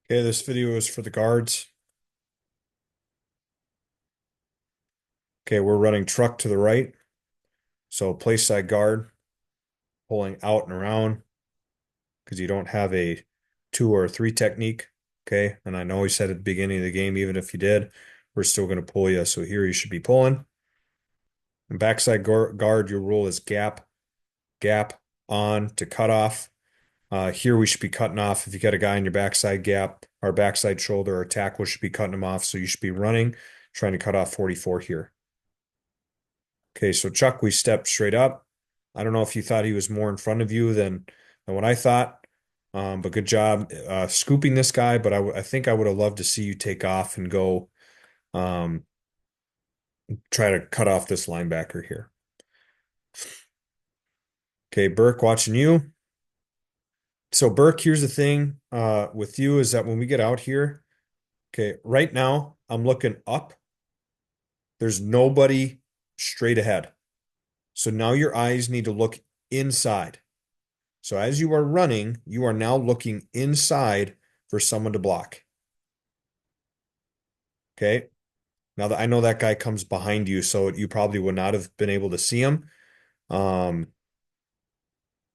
Okay, this video is for the guards. Okay, we're running truck to the right. So place side guard, pulling out and around because you don't have a 2 or 3 technique. Okay, and I know he said at the beginning of the game, even if you did, we're still going to pull you. So here you should be pulling. And backside guard, your rule is gap, gap on to cut off. Here we should be cutting off. If you got a guy in your backside gap, our backside shoulder, our tackle should be cutting him off. So you should be running, trying to cut off 44 here. Okay, so Chuck, we stepped straight up. I don't know if you thought he was more in front of you than what I thought, but good job scooping this guy. But I think I would have loved to see you take off and go um, try to cut off this linebacker here. Okay, Burke, watching you. So Burke, here's the thing with you is that when we get out here, okay, right now I'm looking up. There's nobody straight ahead. So now your eyes need to look inside. So as you are running, you are now looking inside for someone to block. Okay. Now that I know that guy comes behind you, so you probably would not have been able to see him. Um,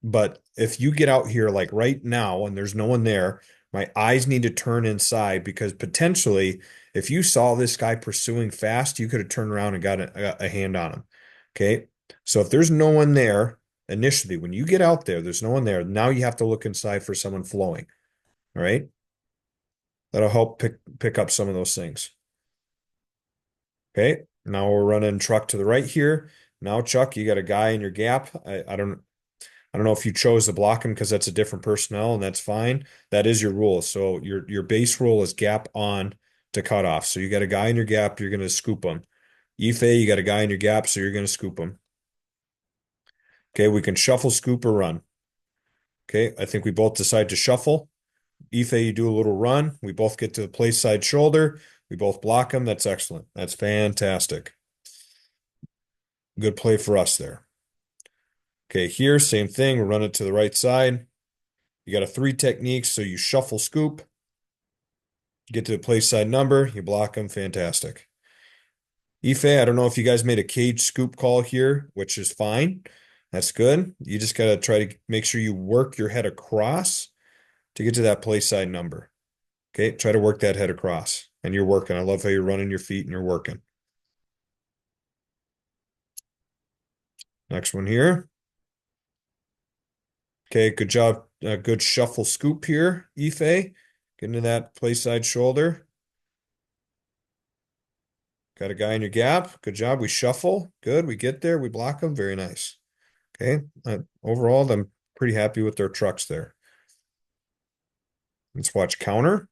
but if you get out here like right now and there's no one there, my eyes need to turn inside because potentially if you saw this guy pursuing fast, you could have turned around and got a hand on him. Okay. So if there's no one there initially, when you get out there, there's no one there. Now you have to look inside for someone flowing. All right. That'll help pick up some of those things. Okay, now we're running truck to the right here. Now, Chuck, you got a guy in your gap. I don't know if you chose to block him because that's a different personnel, and that's fine. That is your rule. So your base rule is gap on to cut off. So you got a guy in your gap, you're gonna scoop him. Ife, you got a guy in your gap, so you're gonna scoop him. Okay, we can shuffle, scoop, or run. Okay, I think we both decide to shuffle. Ife, you do a little run. We both get to the place side shoulder. We both block him. That's excellent. That's fantastic. Good play for us there. Okay, here, same thing. We'll run it to the right side. You got a 3 techniques, so you shuffle, scoop, get to the place side number, you block them. Fantastic. Ife, I don't know if you guys made a cage scoop call here, which is fine. That's good. You just got to try to make sure you work your head across to get to that place side number. Okay, try to work that head across. And you're working. I love how you're running your feet and you're working. Next one here. Okay, good job. Good shuffle scoop here, Ife. Get into that place side shoulder. Got a guy in your gap. Good job. We shuffle. Good. We get there. We block them. Very nice. Okay. Overall, I'm pretty happy with their trucks there. Let's watch counter.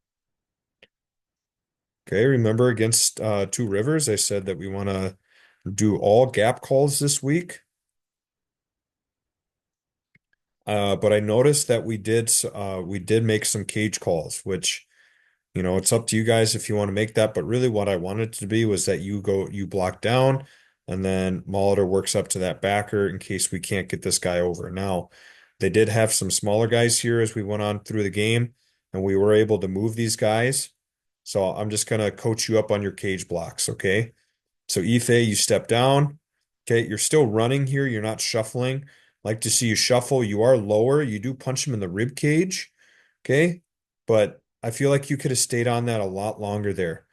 Okay. Remember against Two Rivers, I said that we want to do all gap calls this week. But I noticed that we did make some cage calls, which it's up to you guys if you want to make that. But really, what I wanted to be was that you block down, and then Molitor works up to that backer in case we can't get this guy over. Now, they did have some smaller guys here as we went on through the game, and we were able to move these guys. So I'm just gonna coach you up on your cage blocks, okay? So Ife, you step down. Okay, you're still running here. You're not shuffling. Like to see you shuffle. You are lower. You do punch him in the rib cage. Okay, but I feel like you could have stayed on that a lot longer there.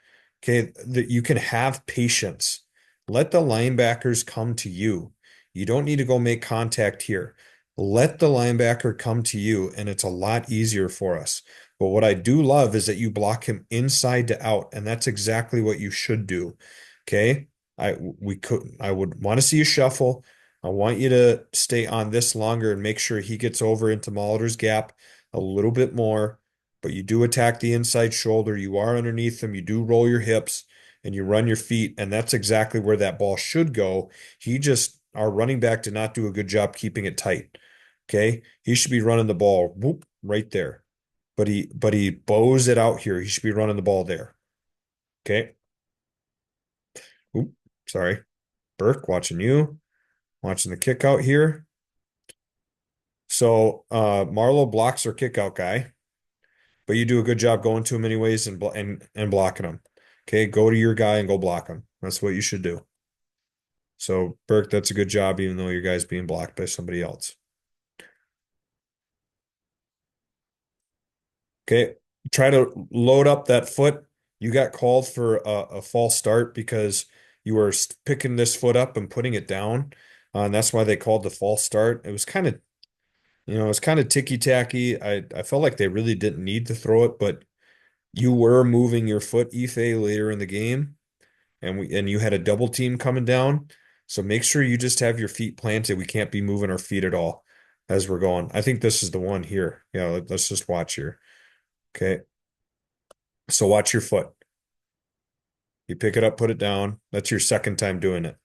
Okay, that you can have patience. Let the linebackers come to you. You don't need to go make contact here. Let the linebacker come to you, and it's a lot easier for us. But what I do love is that you block him inside to out, and that's exactly what you should do. Okay. I would want to see you shuffle. I want you to stay on this longer and make sure he gets over into Molitor's gap a little bit more. But you do attack the inside shoulder. You are underneath him. You do roll your hips and you run your feet. And that's exactly where that ball should go. Our running back did not do a good job keeping it tight. Okay. He should be running the ball whoop, right there. But he bows it out here. He should be running the ball there. Okay. Oop, sorry. Burke, watching you, watching the kick out here. So Marlowe blocks our kick out guy. but you do a good job going to him anyways and blocking him. Okay, go to your guy and go block him. That's what you should do. So Burke, that's a good job, even though your guy's being blocked by somebody else. Okay, try to load up that foot. You got called for a false start because you were picking this foot up and putting it down, and that's why they called the false start. It was kind of, it was kind of ticky-tacky. I felt like they really didn't need to throw it, but you were moving your foot, Ife, later in the game, and you had a double team coming down. So make sure you just have your feet planted. We can't be moving our feet at all as we're going. I think this is the one here. Yeah, let's just watch here. Okay. So watch your foot. You pick it up, put it down. That's your second time doing it.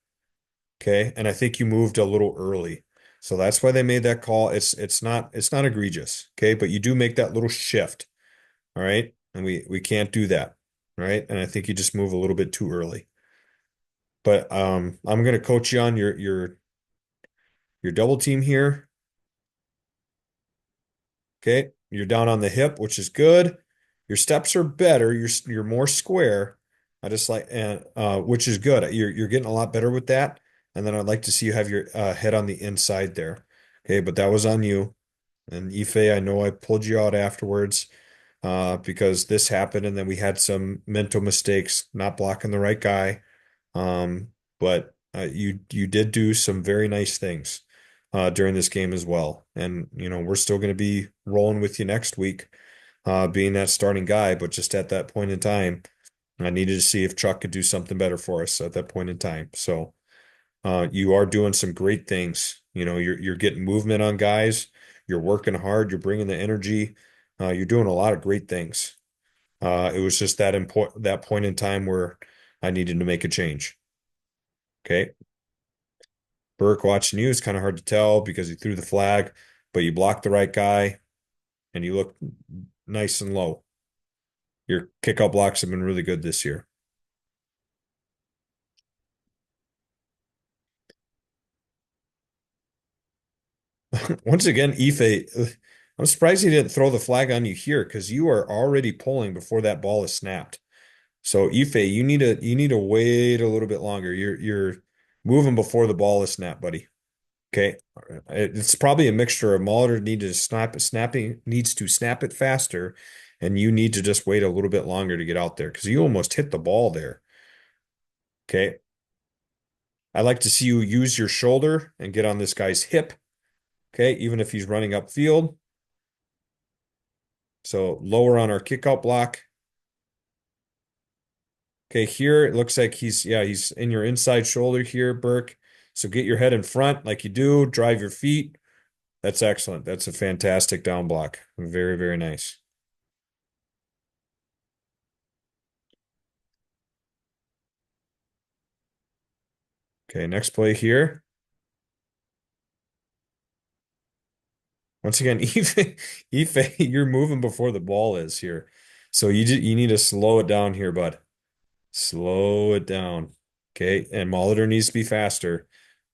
Okay. And I think you moved a little early. So that's why they made that call. It's not egregious. Okay. But you do make that little shift. All right. And we can't do that. Right. And I think you just move a little bit too early. But I'm gonna coach you on your double team here. Okay. You're down on the hip, which is good. Your steps are better. You're more square. I just like and which is good. You're getting a lot better with that. And then I'd like to see you have your head on the inside there. Okay, but that was on you. And Ife, I know I pulled you out afterwards because this happened, and then we had some mental mistakes, not blocking the right guy. But you did do some very nice things during this game as well. And we're still going to be rolling with you next week, being that starting guy. But just at that point in time, I needed to see if Chuck could do something better for us at that point in time. So you are doing some great things. You're getting movement on guys. You're working hard. You're bringing the energy. You're doing a lot of great things. It was just that point in time where I needed to make a change. Okay. Burke watching you is kind of hard to tell because he threw the flag, but you blocked the right guy and you look nice and low. Your kickout blocks have been really good this year. Once again, Ife, I'm surprised he didn't throw the flag on you here because you are already pulling before that ball is snapped. So Ife, you need to wait a little bit longer. You're moving before the ball is snapped, buddy. Okay. It's probably a mixture of Molitor needs to snap it faster, and you need to just wait a little bit longer to get out there because you almost hit the ball there. Okay. I like to see you use your shoulder and get on this guy's hip. Okay, even if he's running upfield. So lower on our kickout block. Okay, here it looks like he's in your inside shoulder here, Burke. So get your head in front like you do, drive your feet. That's excellent. That's a fantastic down block. Very, very nice. Okay, next play here. Once again, Ife, you're moving before the ball is here. So you need to slow it down here, bud. Slow it down. Okay, and Molitor needs to be faster,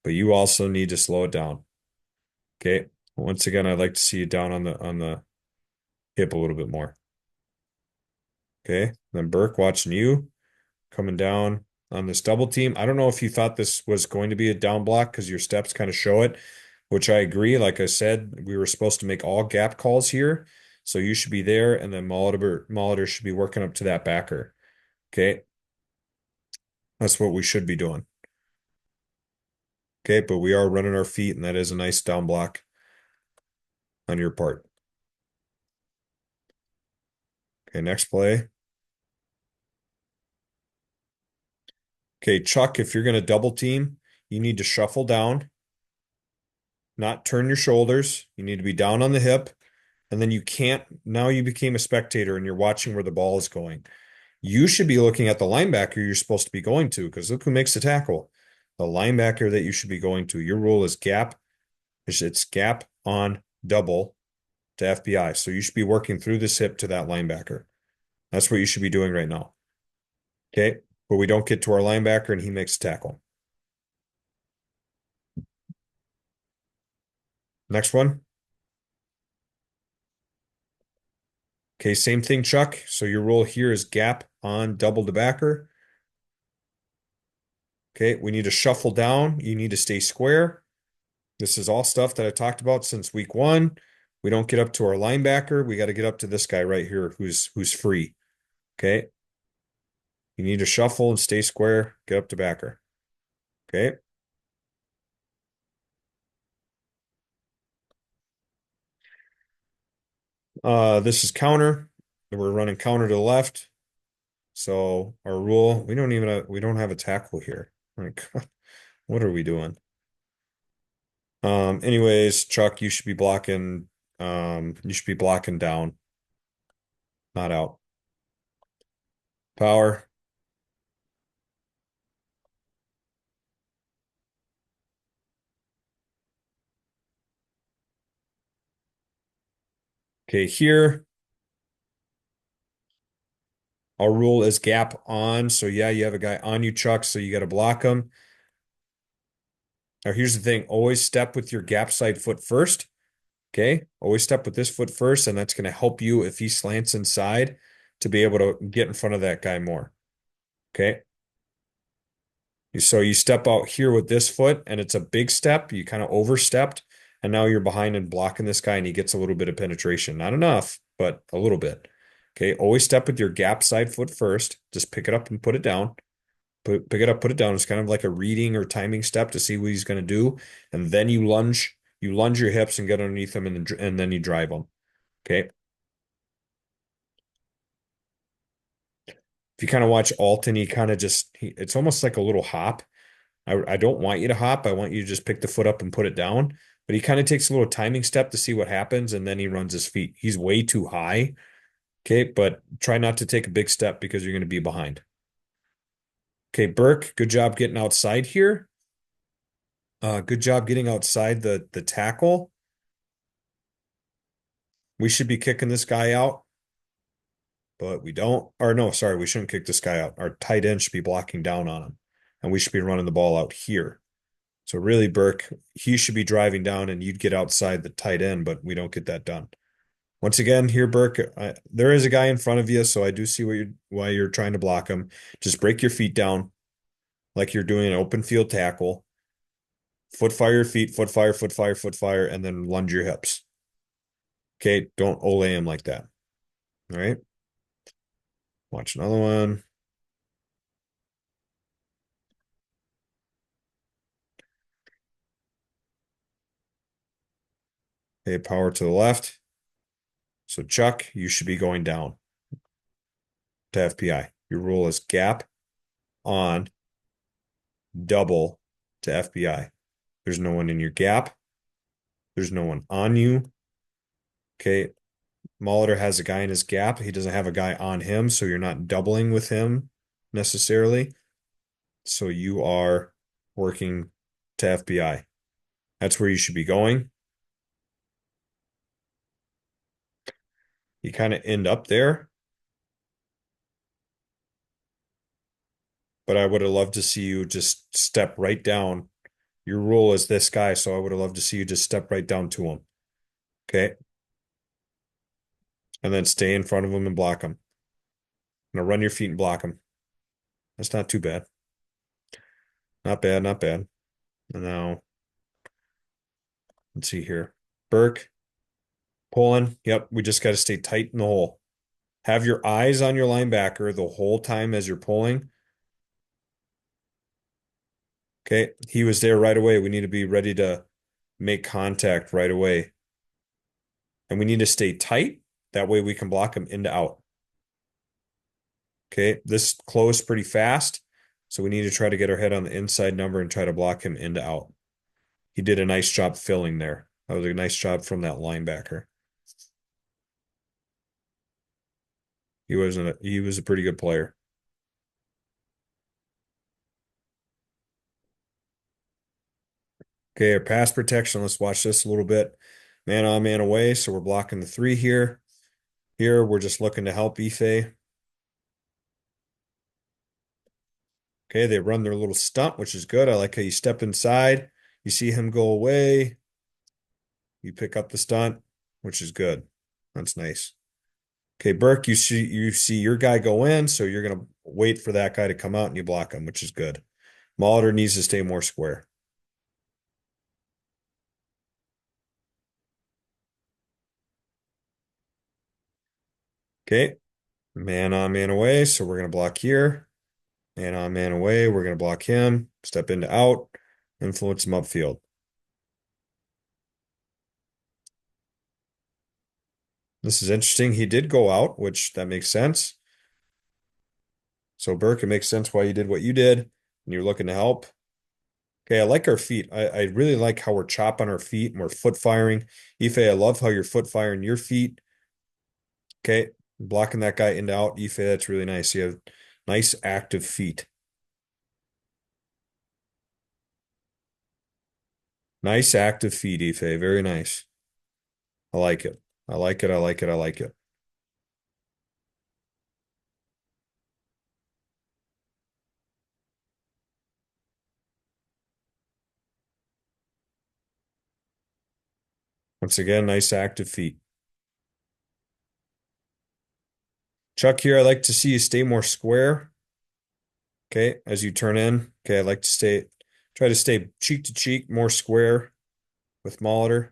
but you also need to slow it down. Okay. Once again, I'd like to see you down on the hip a little bit more. Okay. Then Burke watching you coming down on this double team. I don't know if you thought this was going to be a down block because your steps kind of show it, which I agree. Like I said, we were supposed to make all gap calls here. So you should be there, and then Molitor should be working up to that backer. Okay. That's what we should be doing. Okay, but we are running our feet, and that is a nice down block on your part. Okay, next play. Okay, Chuck, if you're going to double team, you need to shuffle down, not turn your shoulders. You need to be down on the hip. And then now you became a spectator and you're watching where the ball is going. You should be looking at the linebacker you're supposed to be going to because look who makes the tackle. The linebacker that you should be going to. Your rule is gap. It's gap on double to FBI. So you should be working through this hip to that linebacker. That's what you should be doing right now. Okay. But we don't get to our linebacker and he makes a tackle. Next one. Okay, same thing, Chuck. So your rule here is gap on double to backer. Okay, we need to shuffle down. You need to stay square. This is all stuff that I talked about since week one. We don't get up to our linebacker. We got to get up to this guy right here who's free. Okay. You need to shuffle and stay square, get up to backer. Okay. This is counter. We're running counter to the left. So our rule, we don't have a tackle here. Like, what are we doing? Anyways, Chuck, you should be blocking down, not out. Power. Okay, here our rule is gap on. So yeah, you have a guy on you, Chuck, so you got to block him. Now here's the thing, always step with your gap side foot first. Okay, always step with this foot first, and that's going to help you if he slants inside to be able to get in front of that guy more. Okay, so you step out here with this foot, and it's a big step. You kind of overstepped, and now you're behind and blocking this guy, and he gets a little bit of penetration. Not enough, but a little bit. Okay, always step with your gap side foot first. Just pick it up and put it down. Pick it up, put it down. It's kind of like a reading or timing step to see what he's going to do, and then you lunge. You lunge your hips and get underneath him, and then you drive him. Okay. If you kind of watch Alton, he kind of it's almost like a little hop. I don't want you to hop. I want you to just pick the foot up and put it down. But he kind of takes a little timing step to see what happens, and then he runs his feet. He's way too high. Okay, but try not to take a big step because you're going to be behind. Okay, Burke, good job getting outside here. Good job getting outside the tackle. We should be kicking this guy out, but we don't. Or no, sorry, we shouldn't kick this guy out. Our tight end should be blocking down on him, and we should be running the ball out here. So really, Burke, he should be driving down and you'd get outside the tight end, but we don't get that done. Once again, here, Burke, there is a guy in front of you, so I do see why you're trying to block him. Just break your feet down like you're doing an open field tackle. Foot fire your feet, foot fire, foot fire, foot fire, and then lunge your hips. Okay, don't ole him like that. All right. Watch another one. Okay, power to the left. So Chuck, you should be going down to FPI. Your rule is gap on double to FBI. There's no one in your gap. There's no one on you. Okay. Molitor has a guy in his gap. He doesn't have a guy on him, so you're not doubling with him necessarily. So you are working to FBI. That's where you should be going. You kind of end up there, but I would have loved to see you just step right down. Your rule is this guy, so I would have loved to see you just step right down to him. Okay. And then stay in front of him and block him. Now run your feet and block him. That's not too bad. Not bad, not bad. And now, let's see here. Burke, pulling. Yep, we just got to stay tight in the hole. Have your eyes on your linebacker the whole time as you're pulling. Okay, he was there right away. We need to be ready to make contact right away. And we need to stay tight. That way we can block him into out. Okay, this closed pretty fast. So we need to try to get our head on the inside number and try to block him into out. He did a nice job filling there. That was a nice job from that linebacker. He was a pretty good player. Okay, our pass protection. Let's watch this a little bit. Man on, man away. So we're blocking the three here. Here, we're just looking to help Ife. Okay, they run their little stunt, which is good. I like how you step inside. You see him go away. You pick up the stunt, which is good. That's nice. Okay, Burke, you see your guy go in, so you're gonna wait for that guy to come out and you block him, which is good. Molitor needs to stay more square. Okay, man on, man away, so we're gonna block here. Man on, man away, we're gonna block him. Step into out, influence him upfield. This is interesting. He did go out, which that makes sense. So Burke, it makes sense why you did what you did, and you're looking to help. Okay, I like our feet. I really like how we're chopping our feet and we're foot firing. Ife, I love how you're foot firing your feet. Okay, blocking that guy into out. Ife, that's really nice. You have nice active feet. Nice active feet, Ife. Very nice. I like it. I like it. I like it. I like it. Once again, nice active feet. Chuck here, I like to see you stay more square. Okay, as you turn in. Okay, I like to try to stay cheek to cheek, more square with Molitor.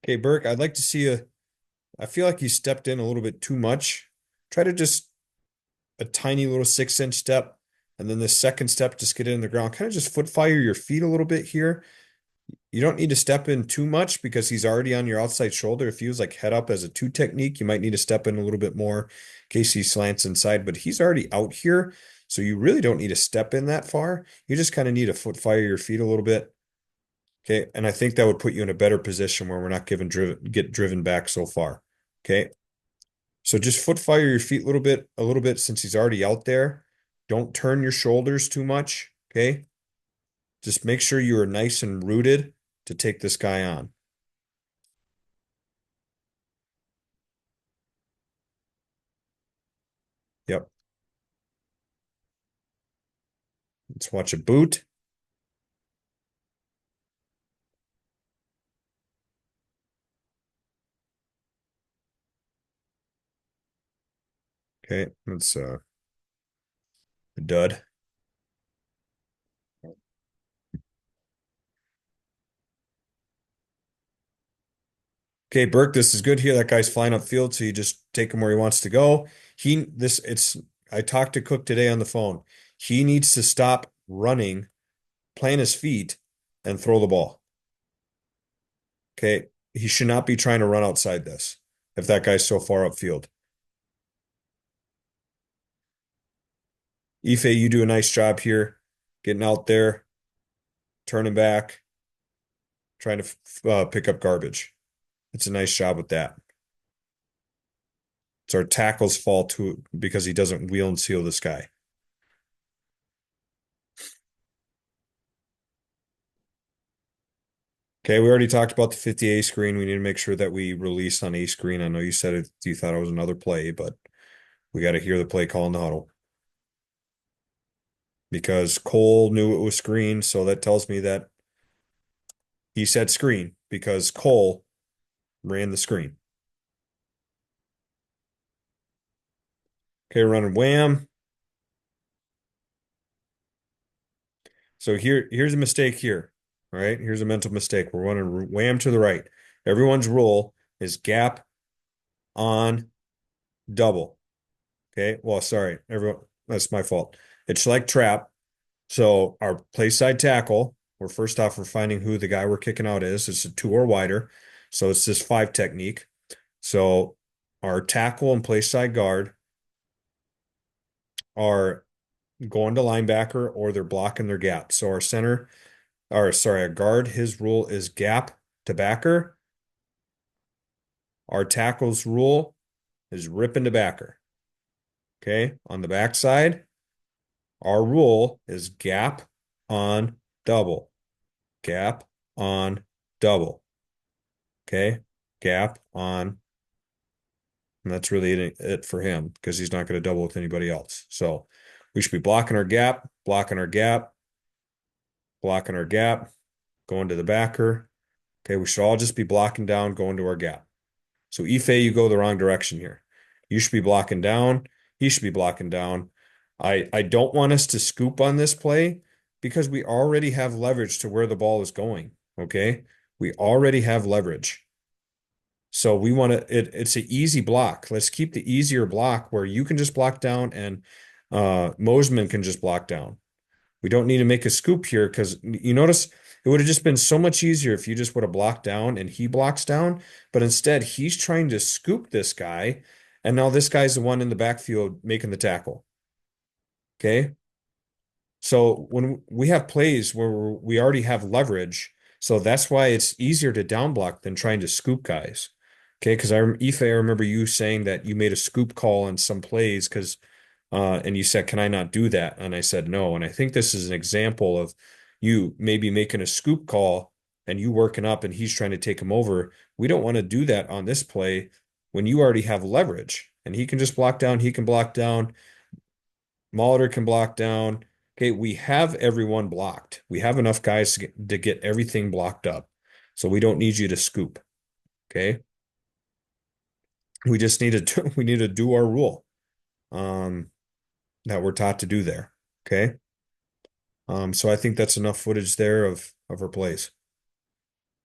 Okay, Burke, I'd like to see you. I feel like you stepped in a little bit too much. Try to just a tiny little 6-inch step, and then the second step, just get it in the ground. Kind of just foot fire your feet a little bit here. You don't need to step in too much because he's already on your outside shoulder. If he was like head up as a two technique, you might need to step in a little bit more in case he slants inside, but he's already out here. So you really don't need to step in that far. You just kind of need to foot fire your feet a little bit. Okay. And I think that would put you in a better position where we're not get driven back so far. Okay. So just foot fire your feet a little bit since he's already out there. Don't turn your shoulders too much. Okay. Just make sure you are nice and rooted to take this guy on. Yep. Let's watch a boot. Okay. That's a dud. Okay, Burke, this is good here. That guy's flying upfield, so you just take him where he wants to go. I talked to Cook today on the phone. He needs to stop running, plant his feet, and throw the ball. Okay. He should not be trying to run outside this if that guy's so far upfield. Ife, you do a nice job here, getting out there, turning back, trying to pick up garbage. It's a nice job with that. It's our tackle's fault too because he doesn't wheel and seal this guy. Okay, we already talked about the 50A screen. We need to make sure that we release on A screen. I know you said you thought it was another play, but we got to hear the play call in the huddle because Cole knew it was screen. So that tells me that he said screen because Cole ran the screen. Okay, running wham. So here's a mistake here. All right, here's a mental mistake. We're running wham to the right. Everyone's rule is gap on double. Okay. Well, sorry, everyone. That's my fault. It's like trap. So our play side tackle, we're finding who the guy we're kicking out is. It's a two or wider. So it's this five technique. So our tackle and play side guard are going to linebacker or they're blocking their gap. So our guard, his rule is gap to backer. Our tackle's rule is rip into backer. Okay. On the backside, our rule is gap on double. Gap on double. Okay. Gap on. And that's really it for him because he's not going to double with anybody else. So We should be blocking our gap, blocking our gap, blocking our gap, going to the backer. Okay, we should all just be blocking down, going to our gap. So Ife, you go the wrong direction here. You should be blocking down. He should be blocking down. I don't want us to scoop on this play because we already have leverage to where the ball is going. Okay. We already have leverage. So we want to, it's an easy block. Let's keep the easier block where you can just block down and Mosman can just block down. We don't need to make a scoop here because you notice it would have just been so much easier if you just would have blocked down and he blocks down. But instead, he's trying to scoop this guy. And now this guy's the one in the backfield making the tackle. Okay. So when we have plays where we already have leverage, so that's why it's easier to down block than trying to scoop guys. Okay. Because Ife, I remember you saying that you made a scoop call on some plays because and you said, can I not do that? And I said, no. And I think this is an example of you maybe making a scoop call and you working up and he's trying to take him over. We don't want to do that on this play when you already have leverage and he can just block down. He can block down. Molitor can block down. Okay. We have everyone blocked. We have enough guys to get everything blocked up. So we don't need you to scoop. Okay. We just need to we need to do our rule. Um, that we're taught to do there. Okay. So I think that's enough footage there of her plays.